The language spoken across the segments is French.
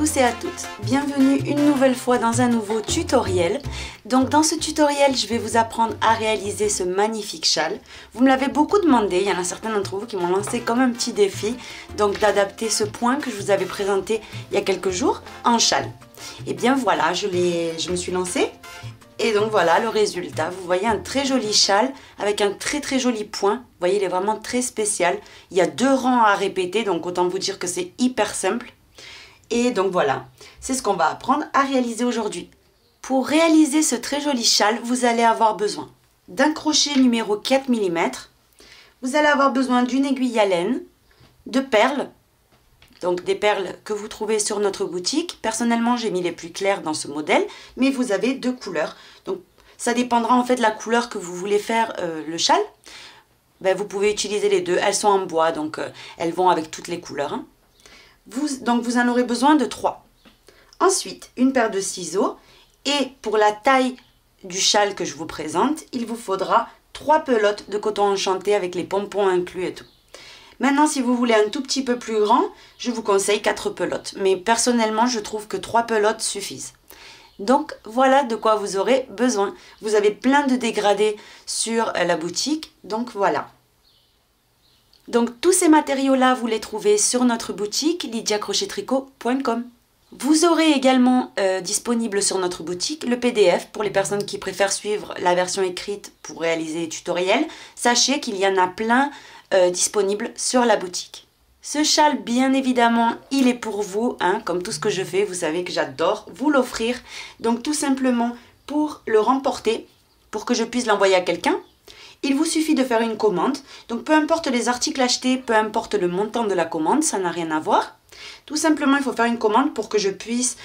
tous et à toutes, bienvenue une nouvelle fois dans un nouveau tutoriel. Donc dans ce tutoriel, je vais vous apprendre à réaliser ce magnifique châle. Vous me l'avez beaucoup demandé, il y en a certains d'entre vous qui m'ont lancé comme un petit défi, donc d'adapter ce point que je vous avais présenté il y a quelques jours en châle. Et bien voilà, je me suis lancée. Et donc voilà le résultat, vous voyez un très joli châle avec un très joli point, vous voyez il est vraiment très spécial. Il y a 2 rangs à répéter, donc autant vous dire que c'est hyper simple. Et donc voilà, c'est ce qu'on va apprendre à réaliser aujourd'hui. Pour réaliser ce très joli châle, vous allez avoir besoin d'un crochet numéro 4 mm, vous allez avoir besoin d'une aiguille à laine, de perles, donc des perles que vous trouvez sur notre boutique. Personnellement, j'ai mis les plus claires dans ce modèle, mais vous avez 2 couleurs. Donc ça dépendra en fait de la couleur que vous voulez faire le châle. Ben, vous pouvez utiliser les deux, elles sont en bois, donc elles vont avec toutes les couleurs. Hein. Donc vous en aurez besoin de 3. Ensuite, une paire de ciseaux. Et pour la taille du châle que je vous présente, il vous faudra 3 pelotes de coton enchanté avec les pompons inclus et tout. Maintenant, si vous voulez un tout petit peu plus grand, je vous conseille 4 pelotes. Mais personnellement, je trouve que 3 pelotes suffisent. Donc, voilà de quoi vous aurez besoin. Vous avez plein de dégradés sur la boutique. Donc, voilà. Donc, tous ces matériaux-là, vous les trouvez sur notre boutique lydiacrochettricot.com. Vous aurez également disponible sur notre boutique le PDF pour les personnes qui préfèrent suivre la version écrite pour réaliser les tutoriels. Sachez qu'il y en a plein disponible sur la boutique. Ce châle, bien évidemment, il est pour vous, hein, comme tout ce que je fais, vous savez que j'adore vous l'offrir. Donc tout simplement pour le remporter, pour que je puisse l'envoyer à quelqu'un, il vous suffit de faire une commande. Donc peu importe les articles achetés, peu importe le montant de la commande, ça n'a rien à voir. Tout simplement, il faut faire une commande pour que je puisse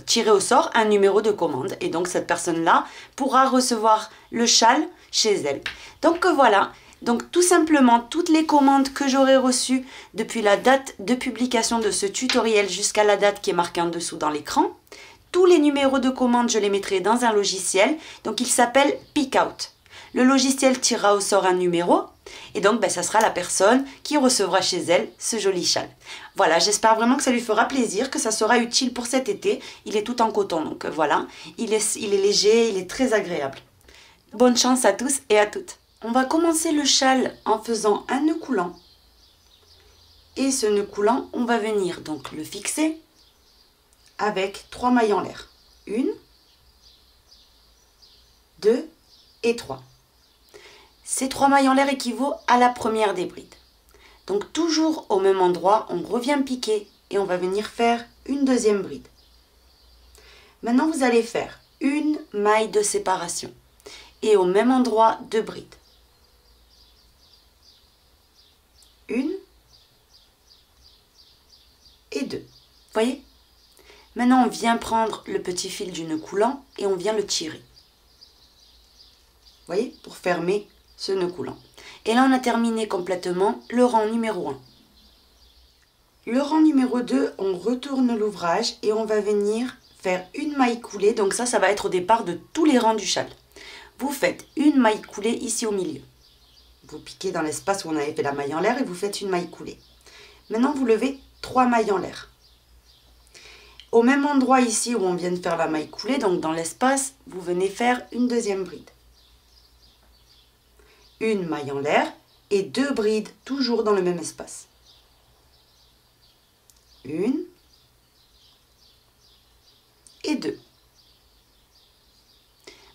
tirer au sort un numéro de commande. Et donc cette personne-là pourra recevoir le châle chez elle. Donc voilà. Donc tout simplement, toutes les commandes que j'aurai reçues depuis la date de publication de ce tutoriel jusqu'à la date qui est marquée en dessous dans l'écran, tous les numéros de commande, je les mettrai dans un logiciel. Donc il s'appelle Pickout. Le logiciel tirera au sort un numéro et donc ça sera la personne qui recevra chez elle ce joli châle. Voilà, j'espère vraiment que ça lui fera plaisir, que ça sera utile pour cet été. Il est tout en coton, donc voilà, il est léger, il est très agréable. Bonne chance à tous et à toutes. On va commencer le châle en faisant un nœud coulant. Et ce nœud coulant, on va venir donc le fixer avec 3 mailles en l'air. 1, 2 et 3. Ces 3 mailles en l'air équivaut à la première des brides. Donc toujours au même endroit, on revient piquer et on va venir faire une deuxième bride. Maintenant, vous allez faire une maille de séparation et au même endroit 2 brides. 1 et 2. Vous voyez? Maintenant, on vient prendre le petit fil du nœud coulant et on vient le tirer. Vous voyez? Pour fermer ce nœud coulant. Et là, on a terminé complètement le rang numéro 1. Le rang numéro 2, on retourne l'ouvrage et on va venir faire une maille coulée. Donc ça va être au départ de tous les rangs du châle. Vous faites une maille coulée ici au milieu. Vous piquez dans l'espace où on avait fait la maille en l'air et vous faites une maille coulée. Maintenant, vous levez 3 mailles en l'air. Au même endroit ici où on vient de faire la maille coulée, donc dans l'espace, vous venez faire une deuxième bride. Une maille en l'air et 2 brides toujours dans le même espace. 1 et 2.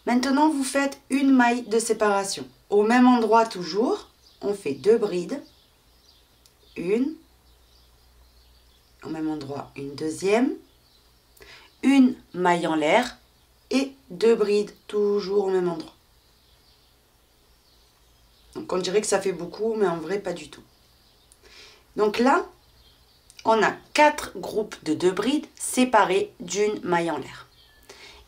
Maintenant, vous faites une maille de séparation. Au même endroit toujours, on fait 2 brides. Une. Au même endroit, une deuxième. Une maille en l'air et 2 brides toujours au même endroit. Donc on dirait que ça fait beaucoup, mais en vrai pas du tout. Donc là, on a 4 groupes de 2 brides séparés d'une maille en l'air.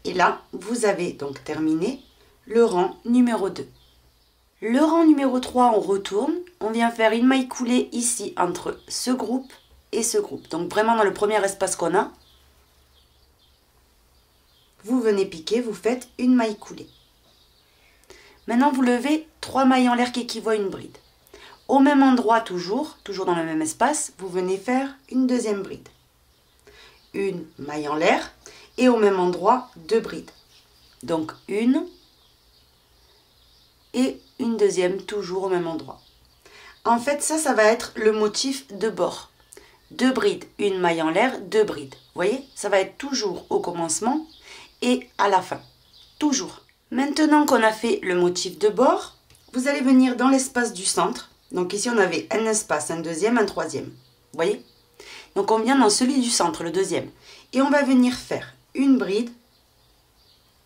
Et là, vous avez donc terminé le rang numéro 2. Le rang numéro 3, on retourne, on vient faire une maille coulée ici entre ce groupe et ce groupe. Donc vraiment dans le premier espace qu'on a, vous venez piquer, vous faites une maille coulée. Maintenant, vous levez 3 mailles en l'air qui équivaut à une bride. Au même endroit toujours dans le même espace, vous venez faire une deuxième bride. une maille en l'air et au même endroit 2 brides. Donc une et une deuxième toujours au même endroit. En fait, ça va être le motif de bord. 2 brides, une maille en l'air, 2 brides. Vous voyez, ça va être toujours au commencement et à la fin. Toujours. Maintenant qu'on a fait le motif de bord, vous allez venir dans l'espace du centre. Donc ici, on avait un espace, un deuxième, un troisième. Vous voyez? Donc on vient dans celui du centre, le deuxième. Et on va venir faire une bride,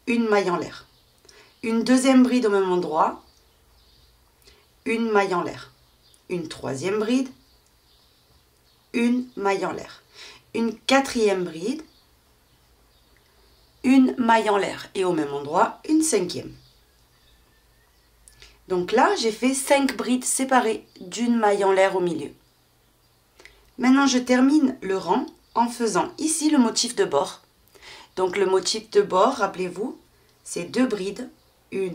une maille en l'air. Une deuxième bride au même endroit, une maille en l'air. Une troisième bride, une maille en l'air. Une quatrième bride, une maille en l'air. Et au même endroit, une cinquième. Donc là, j'ai fait 5 brides séparées d'une maille en l'air au milieu. Maintenant, je termine le rang en faisant ici le motif de bord. Donc le motif de bord, rappelez-vous, c'est 2 brides, 1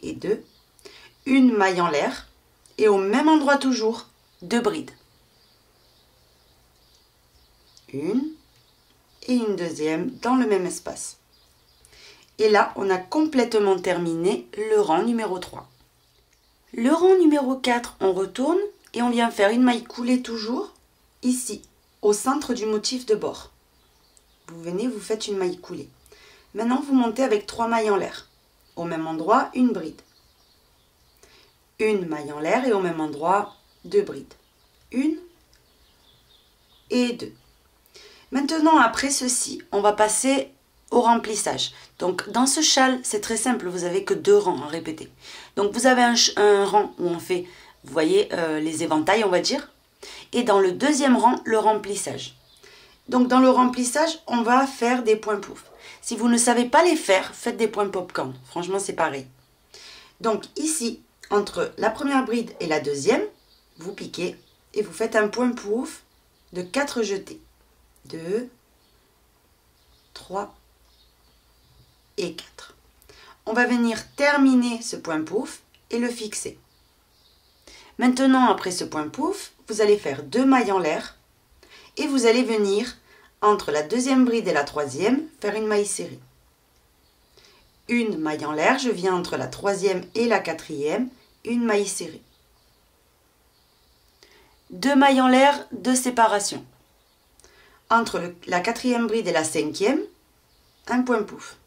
et 2, une maille en l'air et au même endroit toujours, 2 brides. Une et une deuxième dans le même espace. Et là, on a complètement terminé le rang numéro 3. Le rang numéro 4, on retourne et on vient faire une maille coulée toujours, ici, au centre du motif de bord. Vous venez, vous faites une maille coulée. Maintenant, vous montez avec 3 mailles en l'air. Au même endroit, une bride. Une maille en l'air et au même endroit, 2 brides. Une et 2. Maintenant, après ceci, on va passer au remplissage. Donc, dans ce châle, c'est très simple, vous n'avez que 2 rangs à répéter. Donc, vous avez un rang où on fait, vous voyez, les éventails, on va dire. Et dans le deuxième rang, le remplissage. Donc, dans le remplissage, on va faire des points pouf. Si vous ne savez pas les faire, faites des points popcorn. Franchement, c'est pareil. Donc, ici, entre la première bride et la deuxième, vous piquez et vous faites un point pouf de 4 jetés. 2, 3 et 4. On va venir terminer ce point pouf et le fixer. Maintenant, après ce point pouf, vous allez faire 2 mailles en l'air et vous allez venir entre la deuxième bride et la troisième faire une maille serrée. Une maille en l'air, je viens entre la troisième et la quatrième, une maille serrée. 2 mailles en l'air de séparation. Entre la quatrième bride et la cinquième, un point pouf.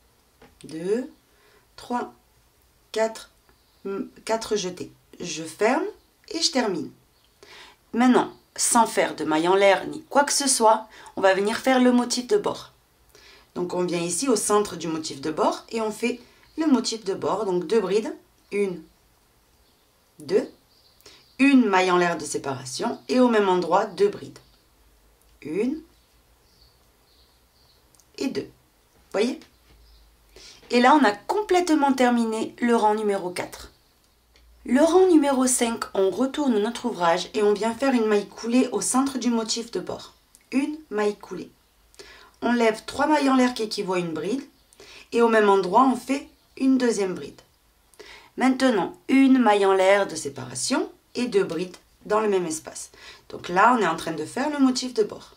2, 3, 4 jetés. Je ferme et je termine. Maintenant, sans faire de maille en l'air ni quoi que ce soit, on va venir faire le motif de bord. Donc on vient ici au centre du motif de bord et on fait le motif de bord. Donc 2 brides, 1, 2, une maille en l'air de séparation et au même endroit 2 brides. 1 et 2. Vous voyez? Et là, on a complètement terminé le rang numéro 4. Le rang numéro 5, on retourne notre ouvrage et on vient faire une maille coulée au centre du motif de bord. Une maille coulée. On lève 3 mailles en l'air qui équivaut à une bride et au même endroit, on fait une deuxième bride. Maintenant, une maille en l'air de séparation et 2 brides dans le même espace. Donc là, on est en train de faire le motif de bord.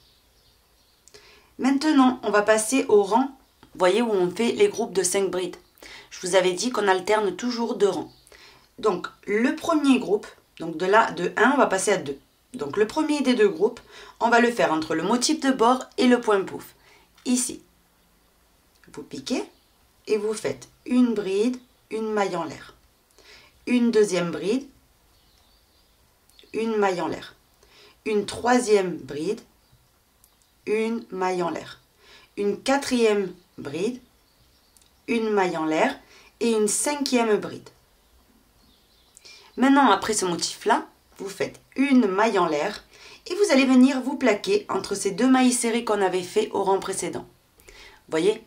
Maintenant, on va passer au rang, vous voyez, où on fait les groupes de 5 brides. Je vous avais dit qu'on alterne toujours 2 rangs. Donc, le premier groupe, donc de 1, on va passer à 2. Donc, le premier des 2 groupes, on va le faire entre le motif de bord et le point pouf. Ici, vous piquez et vous faites une bride, une maille en l'air. Une deuxième bride, une maille en l'air. Une troisième bride, une maille en l'air. Une quatrième bride, une maille en l'air et une cinquième bride. Maintenant, après ce motif-là, vous faites une maille en l'air et vous allez venir vous plaquer entre ces 2 mailles serrées qu'on avait fait au rang précédent. Vous voyez,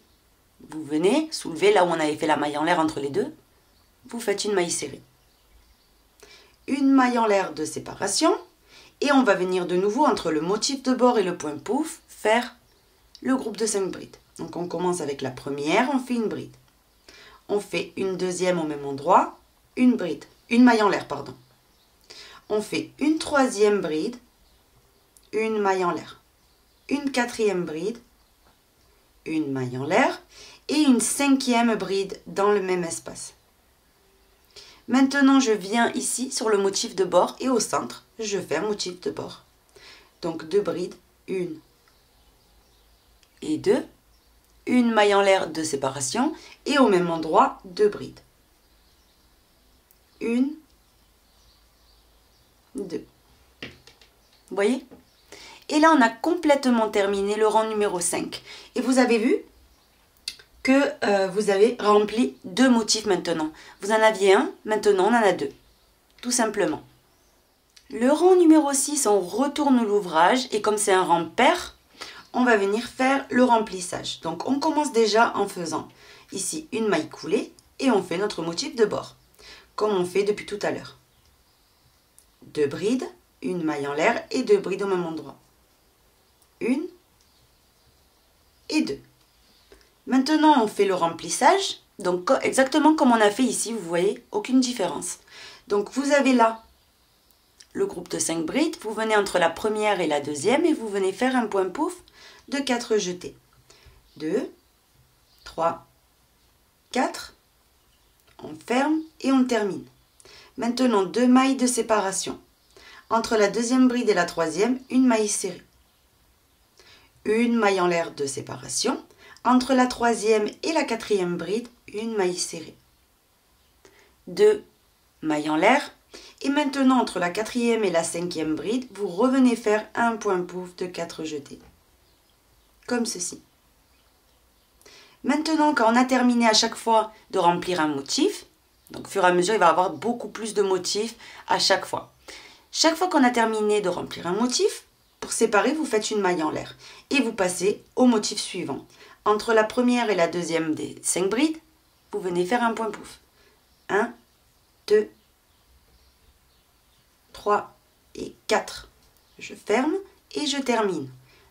vous venez soulever là où on avait fait la maille en l'air entre les deux, vous faites une maille serrée. Une maille en l'air de séparation et on va venir de nouveau entre le motif de bord et le point pouf faire le groupe de 5 brides. Donc on commence avec la première, on fait une bride. On fait une deuxième au même endroit, une bride, une maille en l'air, pardon. On fait une troisième bride, une maille en l'air. une quatrième bride, une maille en l'air et une cinquième bride dans le même espace. Maintenant, je viens ici sur le motif de bord et au centre, je fais un motif de bord. Donc 2 brides, 1 et 2, une maille en l'air de séparation et au même endroit 2 brides. 1, 2. Vous voyez? Et là, on a complètement terminé le rang numéro 5. Et vous avez vu que vous avez rempli 2 motifs maintenant. Vous en aviez un, maintenant on en a 2. Tout simplement. Le rang numéro 6, on retourne l'ouvrage et comme c'est un rang pair, on va venir faire le remplissage. Donc on commence déjà en faisant ici une maille coulée et on fait notre motif de bord, comme on fait depuis tout à l'heure. 2 brides, une maille en l'air et 2 brides au même endroit. 1 et 2. Maintenant, on fait le remplissage, donc exactement comme on a fait ici, vous voyez, aucune différence. Donc vous avez là le groupe de 5 brides, vous venez entre la première et la deuxième et vous venez faire un point pouf de 4 jetés. 2, 3, 4, on ferme et on termine. Maintenant, 2 mailles de séparation. Entre la deuxième bride et la troisième, une maille serrée. Une maille en l'air de séparation. Entre la troisième et la quatrième bride, une maille serrée. 2 mailles en l'air. Et maintenant, entre la quatrième et la cinquième bride, vous revenez faire un point pouf de 4 jetés. Comme ceci. Maintenant, quand on a terminé à chaque fois de remplir un motif, donc au fur et à mesure, il va y avoir beaucoup plus de motifs à chaque fois. Chaque fois qu'on a terminé de remplir un motif, pour séparer, vous faites une maille en l'air. Et vous passez au motif suivant. Entre la première et la deuxième des 5 brides, vous venez faire un point pouf. 1, 2, 3 et 4. Je ferme et je termine.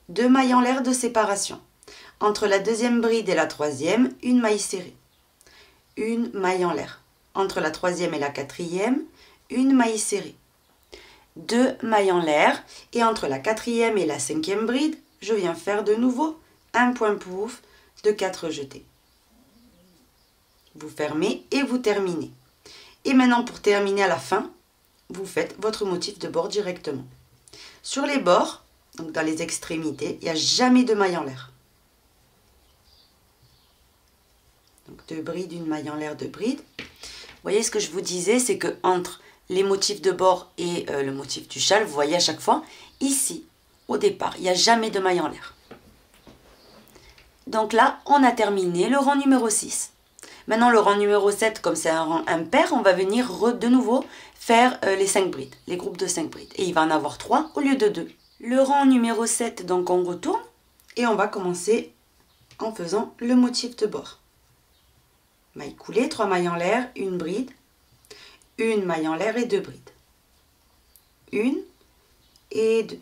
2 mailles en l'air de séparation. Entre la deuxième bride et la troisième, une maille serrée. Une maille en l'air. Entre la troisième et la quatrième, une maille serrée. 2 mailles en l'air et entre la quatrième et la cinquième bride, je viens faire de nouveau un point pouf de 4 jetés. Vous fermez et vous terminez. Et maintenant, pour terminer à la fin, vous faites votre motif de bord directement. Sur les bords, donc dans les extrémités, il n'y a jamais de maille en l'air. Donc 2 brides, une maille en l'air, 2 brides. Vous voyez, ce que je vous disais, c'est que entre les motifs de bord et le motif du châle, vous voyez à chaque fois, ici, au départ, il n'y a jamais de maille en l'air. Donc là, on a terminé le rang numéro 6. Maintenant, le rang numéro 7, comme c'est un rang impair, on va venir de nouveau faire les 5 brides, les groupes de 5 brides. Et il va en avoir 3 au lieu de 2. Le rang numéro 7, donc on retourne et on va commencer en faisant le motif de bord. Maille coulée, 3 mailles en l'air, une bride, une maille en l'air et 2 brides. 1 et 2.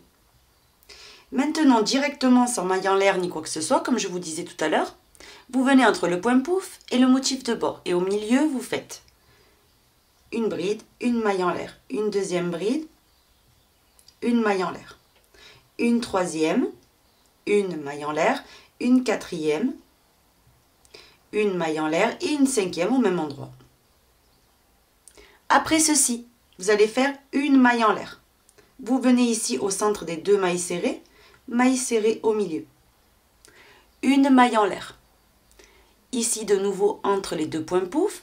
Maintenant, directement sans maille en l'air ni quoi que ce soit, comme je vous disais tout à l'heure, vous venez entre le point pouf et le motif de bord. Et au milieu, vous faites une bride, une maille en l'air, une deuxième bride, une maille en l'air, une troisième, une maille en l'air, une quatrième, une maille en l'air et une cinquième au même endroit. Après ceci, vous allez faire une maille en l'air. Vous venez ici au centre des 2 mailles serrées au milieu. Une maille en l'air. Ici de nouveau entre les 2 points pouf,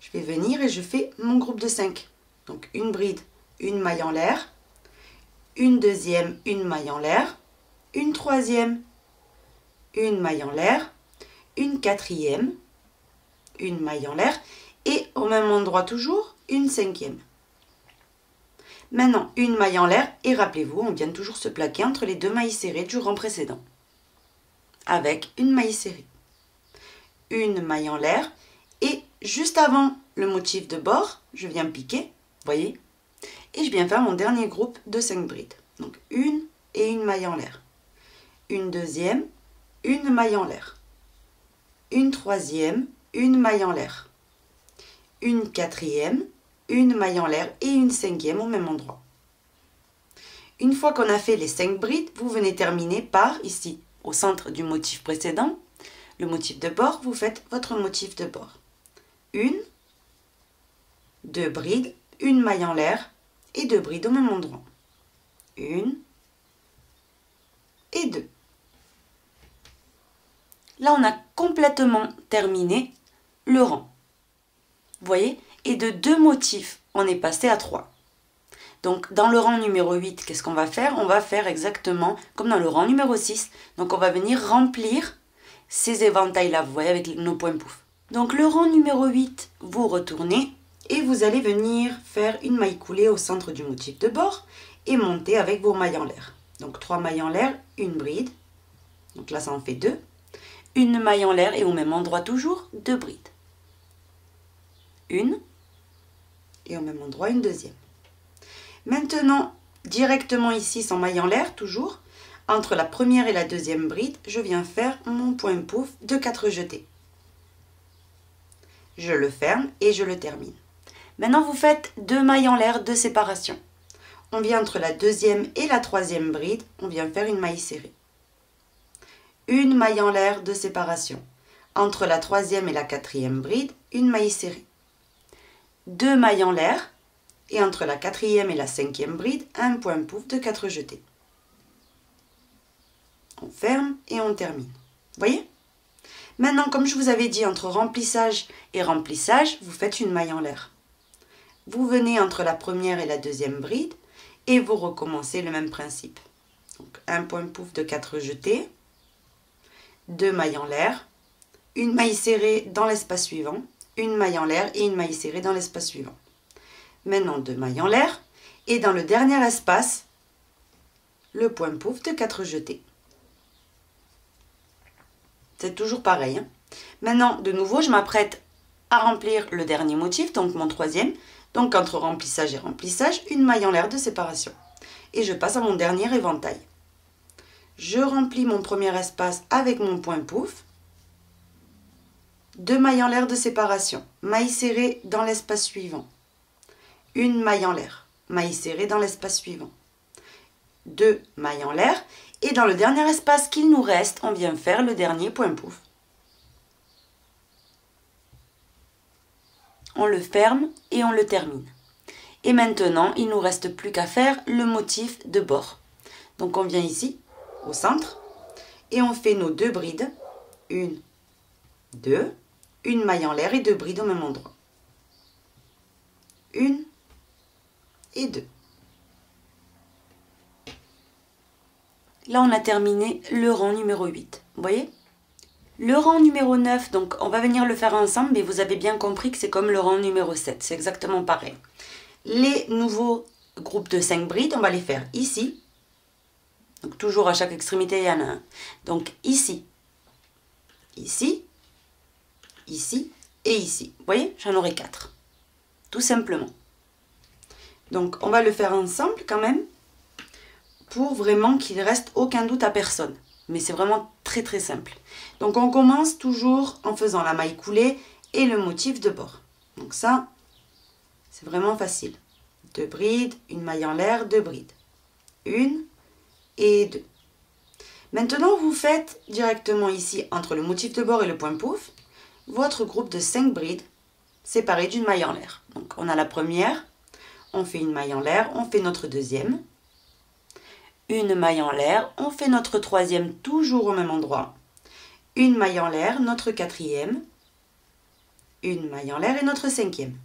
je vais venir et je fais mon groupe de 5. Donc une bride, une maille en l'air, une deuxième, une maille en l'air, une troisième, une maille en l'air, une quatrième, une maille en l'air et au même endroit toujours une cinquième. Maintenant, une maille en l'air et rappelez-vous, on vient toujours se plaquer entre les 2 mailles serrées du rang précédent. Avec une maille serrée. Une maille en l'air et juste avant le motif de bord, je viens piquer, voyez, et je viens faire mon dernier groupe de 5 brides. Donc une et une maille en l'air. Une deuxième, une maille en l'air. Une troisième, une maille en l'air. Une quatrième, une maille en l'air et une cinquième au même endroit. Une fois qu'on a fait les 5 brides, vous venez terminer par, ici, au centre du motif précédent, le motif de bord, vous faites votre motif de bord. 1, 2 brides, une maille en l'air et 2 brides au même endroit. 1 et 2. Là, on a complètement terminé le rang. Vous voyez? Et de 2 motifs, on est passé à 3. Donc, dans le rang numéro 8, qu'est-ce qu'on va faire? On va faire exactement comme dans le rang numéro 6. Donc, on va venir remplir ces éventails-là, vous voyez, avec nos points pouf. Donc, le rang numéro 8, vous retournez et vous allez venir faire une maille coulée au centre du motif de bord et monter avec vos mailles en l'air. Donc, 3 mailles en l'air, une bride. Donc là, ça en fait 2. Une maille en l'air et au même endroit toujours, 2 brides. Une et au même endroit, une deuxième. Maintenant, directement ici, sans maille en l'air, toujours, entre la première et la deuxième bride, je viens faire mon point pouf de 4 jetés. Je le ferme et je le termine. Maintenant, vous faites 2 mailles en l'air de séparation. On vient entre la deuxième et la troisième bride, on vient faire une maille serrée. Une maille en l'air de séparation. Entre la troisième et la quatrième bride, une maille serrée. 2 mailles en l'air et entre la quatrième et la cinquième bride, un point pouf de 4 jetés. On ferme et on termine. Voyez? Maintenant, comme je vous avais dit, entre remplissage et remplissage, vous faites une maille en l'air. Vous venez entre la première et la deuxième bride et vous recommencez le même principe. Donc, un point pouf de 4 jetés, 2 mailles en l'air, une maille serrée dans l'espace suivant, une maille en l'air et une maille serrée dans l'espace suivant. Maintenant, 2 mailles en l'air et dans le dernier espace, le point pouf de 4 jetés. C'est toujours pareil. Hein. Maintenant, de nouveau, je m'apprête à remplir le dernier motif, donc mon troisième. Donc, entre remplissage et remplissage, une maille en l'air de séparation. Et je passe à mon dernier éventail. Je remplis mon premier espace avec mon point pouf. 2 mailles en l'air de séparation. Maille serrée dans l'espace suivant. Une maille en l'air. Maille serrée dans l'espace suivant. 2 mailles en l'air. Et dans le dernier espace qu'il nous reste, on vient faire le dernier point pouf. On le ferme et on le termine. Et maintenant, il ne nous reste plus qu'à faire le motif de bord. Donc on vient ici, au centre, et on fait nos 2 brides. 1, 2, une maille en l'air et 2 brides au même endroit. 1 et 2. Là, on a terminé le rang numéro 8. Vous voyez? Le rang numéro 9, donc on va venir le faire ensemble, mais vous avez bien compris que c'est comme le rang numéro 7. C'est exactement pareil. Les nouveaux groupes de 5 brides, on va les faire ici. Donc toujours à chaque extrémité, il y en a un. Donc ici, ici, ici et ici. Vous voyez? J'en aurai 4. Tout simplement. Donc on va le faire ensemble quand même, pour vraiment qu'il ne reste aucun doute à personne. Mais c'est vraiment très très simple. Donc on commence toujours en faisant la maille coulée et le motif de bord. Donc ça, c'est vraiment facile. 2 brides, une maille en l'air, 2 brides. 1 et 2. Maintenant, vous faites directement ici, entre le motif de bord et le point pouf, votre groupe de 5 brides séparés d'une maille en l'air. Donc on a la première, on fait une maille en l'air, on fait notre deuxième. Une maille en l'air, on fait notre troisième toujours au même endroit. Une maille en l'air, notre quatrième. Une maille en l'air et notre cinquième.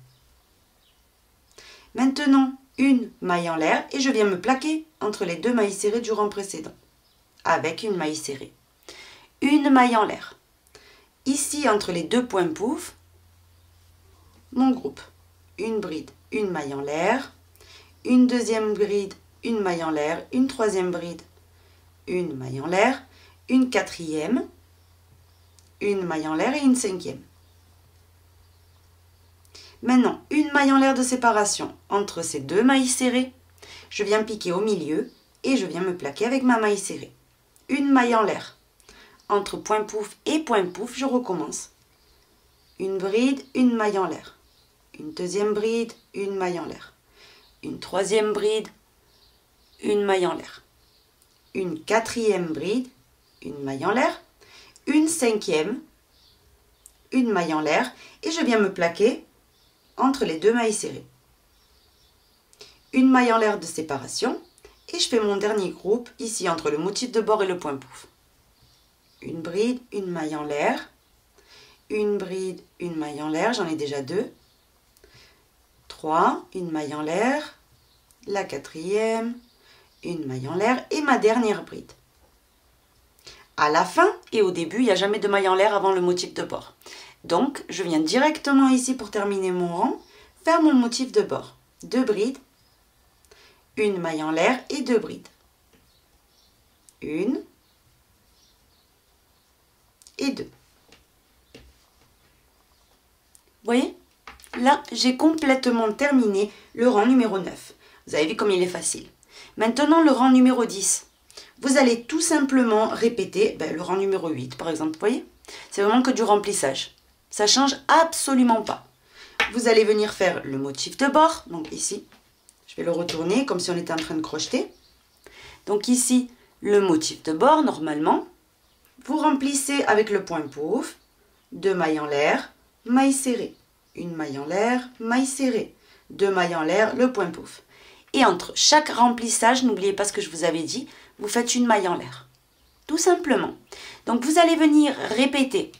Maintenant, une maille en l'air et je viens me plaquer entre les 2 mailles serrées du rang précédent. Avec une maille serrée. Une maille en l'air. Ici, entre les 2 points pouf, mon groupe. Une bride, une maille en l'air. Une deuxième bride, une maille en l'air, une troisième bride, une maille en l'air, une quatrième, une maille en l'air et une cinquième. Maintenant, une maille en l'air de séparation entre ces 2 mailles serrées. Je viens piquer au milieu et je viens me plaquer avec ma maille serrée. Une maille en l'air. Entre point pouf et point pouf, je recommence. Une bride, une maille en l'air. Une deuxième bride, une maille en l'air. Une troisième bride, une maille en l'air. Une quatrième bride, une maille en l'air. Une cinquième, une maille en l'air. Et je viens me plaquer entre les deux mailles serrées. Une maille en l'air de séparation. Et je fais mon dernier groupe ici entre le motif de bord et le point pouf. Une bride, une maille en l'air. Une bride, une maille en l'air. J'en ai déjà deux. 3, une maille en l'air. La quatrième, une maille en l'air. Et ma dernière bride. À la fin et au début, il n'y a jamais de maille en l'air avant le motif de bord. Donc, je viens directement ici pour terminer mon rang, faire mon motif de bord. 2 brides, une maille en l'air et 2 brides. Une et 2. Vous voyez? Là, j'ai complètement terminé le rang numéro 9. Vous avez vu comme il est facile. Maintenant, le rang numéro 10. Vous allez tout simplement répéter le rang numéro 8, par exemple. Vous voyez? C'est vraiment que du remplissage. Ça ne change absolument pas. Vous allez venir faire le motif de bord. Donc ici, je vais le retourner comme si on était en train de crocheter. Donc ici, le motif de bord, normalement. Vous remplissez avec le point pouf, 2 mailles en l'air, maille serrée. Une maille en l'air, maille serrée. 2 mailles en l'air, le point pouf. Et entre chaque remplissage, n'oubliez pas ce que je vous avais dit, vous faites une maille en l'air. Tout simplement. Donc vous allez venir répéter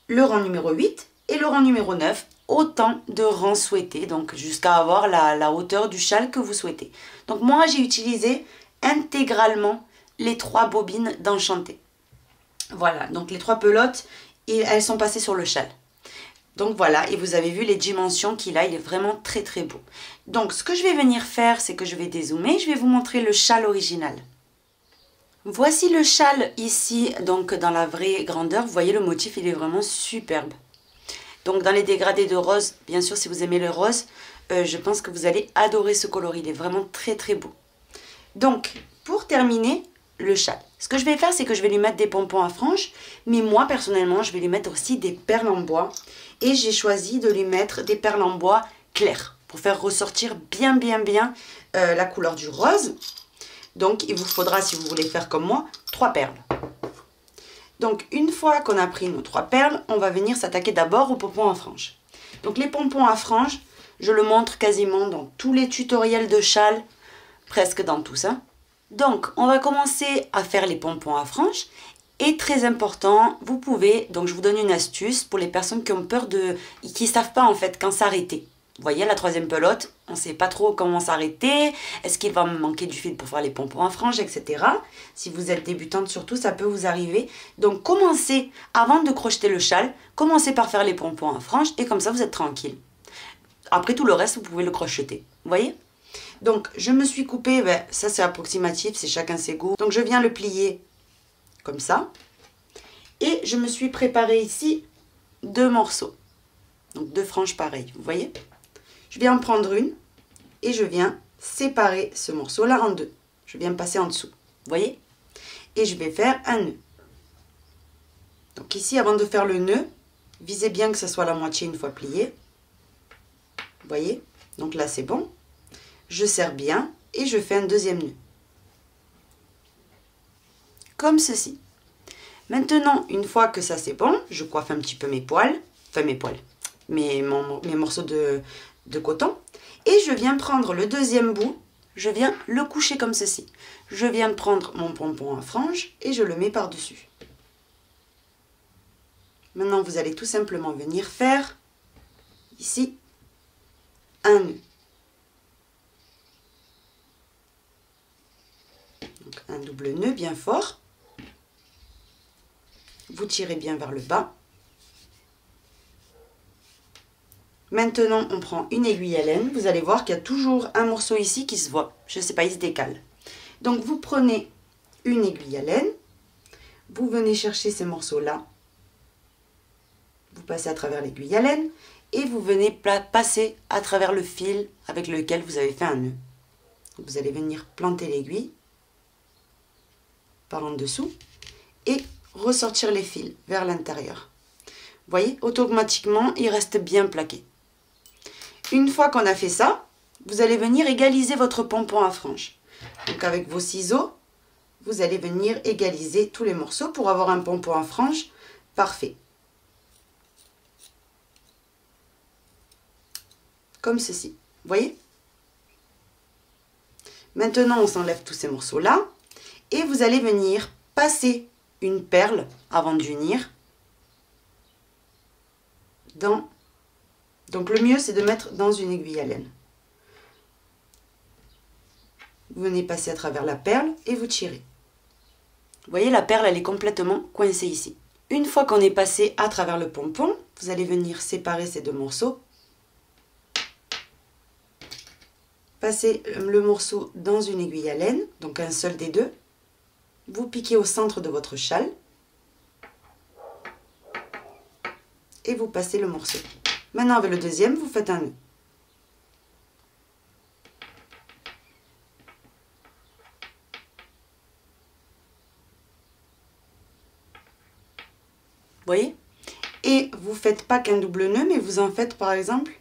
le rang numéro 8 et le rang numéro 9, autant de rangs souhaités, donc jusqu'à avoir la hauteur du châle que vous souhaitez. Donc moi j'ai utilisé intégralement les 3 bobines d'Enchanté. Voilà, donc les 3 pelotes, elles sont passées sur le châle. Donc voilà, et vous avez vu les dimensions qu'il a, il est vraiment très très beau. Donc ce que je vais venir faire, c'est que je vais dézoomer, je vais vous montrer le châle original. Voici le châle ici, donc dans la vraie grandeur, vous voyez le motif, il est vraiment superbe. Donc dans les dégradés de rose, bien sûr si vous aimez le rose, je pense que vous allez adorer ce coloris, il est vraiment très très beau. Donc pour terminer le châle, ce que je vais faire, c'est que je vais lui mettre des pompons à franges, mais moi personnellement, je vais lui mettre aussi des perles en bois. Et j'ai choisi de lui mettre des perles en bois claires pour faire ressortir bien la couleur du rose. Donc il vous faudra, si vous voulez faire comme moi, 3 perles. Donc une fois qu'on a pris nos 3 perles, on va venir s'attaquer d'abord aux pompons à franges. Donc les pompons à franges, je le montre quasiment dans tous les tutoriels de châle, presque dans tous. Donc on va commencer à faire les pompons à franges. Et très important, vous pouvez, donc je vous donne une astuce pour les personnes qui ont peur qui ne savent pas en fait quand s'arrêter. Vous voyez la 3e pelote, on ne sait pas trop comment s'arrêter, est-ce qu'il va me manquer du fil pour faire les pompons à franges, etc. Si vous êtes débutante surtout, ça peut vous arriver. Donc commencez, avant de crocheter le châle, commencez par faire les pompons à franges et comme ça vous êtes tranquille. Après tout le reste, vous pouvez le crocheter, vous voyez? Donc je me suis coupé, ça c'est approximatif, c'est chacun ses goûts. Donc je viens le plier comme ça. Et je me suis préparé ici 2 morceaux. Donc 2 franges pareilles, vous voyez? Je viens en prendre une et je viens séparer ce morceau-là en 2. Je viens passer en dessous, vous voyez? Et je vais faire un nœud. Donc ici, avant de faire le nœud, visez bien que ce soit la moitié une fois plié. Vous voyez? Donc là, c'est bon. Je serre bien et je fais un 2e nœud. Comme ceci. Maintenant, une fois que ça c'est bon, je coiffe un petit peu mes poils, mes morceaux de coton, et je viens prendre le 2e bout, je viens le coucher comme ceci. Je viens prendre mon pompon à franges et je le mets par-dessus. Maintenant, vous allez tout simplement venir faire ici un nœud. Donc un double nœud bien fort. Vous tirez bien vers le bas. Maintenant, on prend une aiguille à laine. Vous allez voir qu'il y a toujours un morceau ici qui se voit. Je ne sais pas, il se décale. Donc, vous prenez une aiguille à laine. Vous venez chercher ces morceaux-là. Vous passez à travers l'aiguille à laine. Et vous venez passer à travers le fil avec lequel vous avez fait un nœud. Donc, vous allez venir planter l'aiguille par en dessous. Et ressortir les fils vers l'intérieur. Vous voyez, automatiquement, il reste bien plaqué. Une fois qu'on a fait ça, vous allez venir égaliser votre pompon à franges. Donc avec vos ciseaux, vous allez venir égaliser tous les morceaux pour avoir un pompon en frange parfait. Comme ceci, vous voyez? Maintenant, on s'enlève tous ces morceaux-là et vous allez venir passer une perle avant d'unir dans... Donc le mieux, c'est de mettre dans une aiguille à laine. Vous venez passer à travers la perle et vous tirez. Vous voyez, la perle, elle est complètement coincée ici. Une fois qu'on est passé à travers le pompon, vous allez venir séparer ces deux morceaux. Passez le morceau dans une aiguille à laine, donc un seul des deux. Vous piquez au centre de votre châle. Et vous passez le morceau. Maintenant, avec le deuxième, vous faites un nœud. Vous voyez? Et vous ne faites pas qu'un double nœud, mais vous en faites par exemple,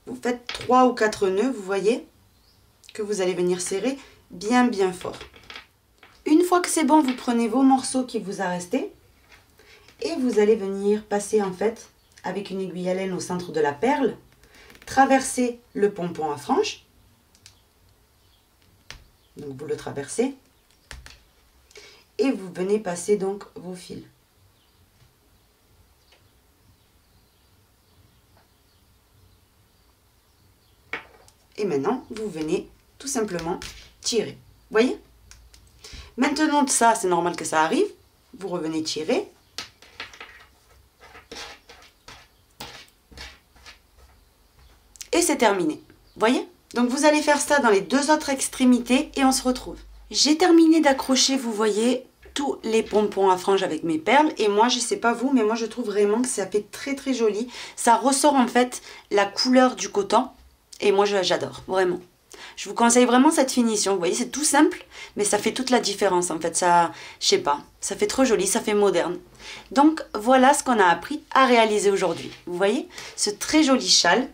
vous faites 3 ou 4 nœuds, vous voyez, que vous allez venir serrer bien fort. Une fois que c'est bon, vous prenez vos morceaux qui vous a resté et vous allez venir passer en fait avec une aiguille à laine au centre de la perle, traverser le pompon à franges. Donc vous le traversez et vous venez passer donc vos fils. Et maintenant, vous venez tout simplement tirer. Vous voyez? Maintenant, ça, c'est normal que ça arrive. Vous revenez tirer. Et c'est terminé. Vous voyez? Donc, vous allez faire ça dans les deux autres extrémités et on se retrouve. J'ai terminé d'accrocher, vous voyez, tous les pompons à franges avec mes perles. Et moi, je ne sais pas vous, mais moi, je trouve vraiment que ça fait très joli. Ça ressort en fait la couleur du coton. Et moi, j'adore, vraiment. Je vous conseille vraiment cette finition. Vous voyez, c'est tout simple, mais ça fait toute la différence. En fait, ça, je sais pas, ça fait trop joli, ça fait moderne. Donc, voilà ce qu'on a appris à réaliser aujourd'hui. Vous voyez, ce très joli châle.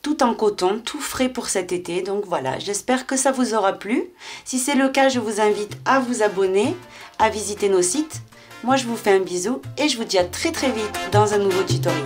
Tout en coton, tout frais pour cet été. Donc voilà, j'espère que ça vous aura plu. Si c'est le cas, je vous invite à vous abonner, à visiter nos sites. Moi, je vous fais un bisou et je vous dis à très vite dans un nouveau tutoriel.